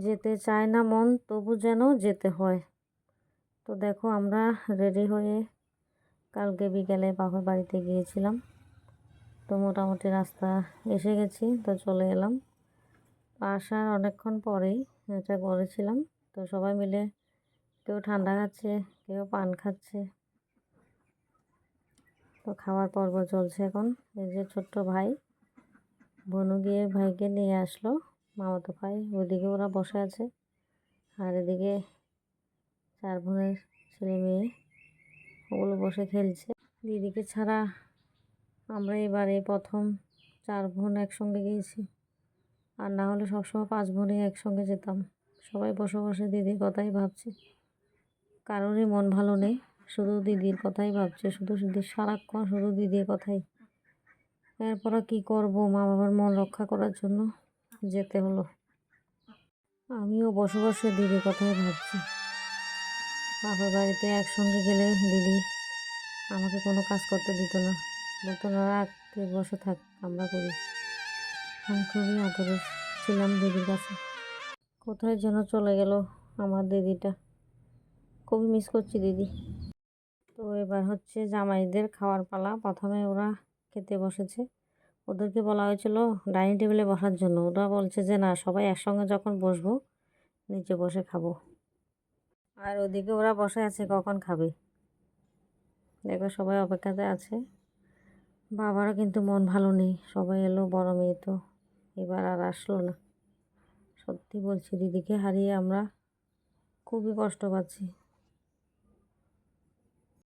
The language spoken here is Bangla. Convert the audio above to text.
যেতে চায় না মন, তবু যেন যেতে হয়। তো দেখো আমরা রেডি হয়ে কালকে বিকেলে বাবার বাড়িতে গিয়েছিলাম। তো মোটামুটি রাস্তা এসে গেছি, তো চলে এলাম। আসার অনেকক্ষণ পরেই এটা করেছিলাম। তো সবাই মিলে কেউ ঠান্ডা খাচ্ছে, কেউ পান খাচ্ছে। তো খাওয়ার পর্ব চলছে এখন। এই যে ছোট্ট ভাই বনু গিয়ে ভাইকে নিয়ে আসলো, মামাতো ভাই। ওইদিকে ওরা বসে আছে, আর এদিকে 4 বোনের ছেলে মেয়ে ওগুলো বসে খেলছে। দিদিকে ছাড়া আমরা এবারে প্রথম 4 বোন একসঙ্গে গিয়েছি। আর না হলে সবসময় 5 বোনই একসঙ্গে যেতাম। সবাই বসে বসে দিদির কথাই ভাবছে। কারোরই মন ভালো নেই, শুধু দিদির কথাই ভাবছে, শুধু সারাক্ষণ শুধু দিদির কথাই। এরপর কি করব, মা বাবার মন রক্ষা করার জন্য যেতে হলো। আমিও বসে বসে দিদির কথাই ভাবছি। বাবার বাড়িতে একসঙ্গে গেলে দিদি আমাকে কোনো কাজ করতে দিত না, বলতো না রাখ, তুই বসে থাক, আমরা করি। আমি খুবই আদরের ছিলাম দিদির কাছে। কোথায় যেন চলে গেল আমার দিদিটা, খুবই মিস করছি দিদি। তো এবার হচ্ছে জামাইদের খাওয়ার পালা। প্রথমে ওরা খেতে বসেছে। ওদেরকে বলা হয়েছিল ডাইনিং টেবিলে বসার জন্য, ওরা বলছে যে না, সবাই একসঙ্গে যখন বসবো নিচে বসে খাবো। আর ওদিকে ওরা বসে আছে কখন খাবে। দেখো সবাই অপেক্ষাতে আছে। বাবারও কিন্তু মন ভালো নেই, সবাই এলো, বড় মেয়ে তো এবার আর আসলো না। সত্যি বলছি, দিদিকে হারিয়ে আমরা খুবই কষ্ট পাচ্ছি।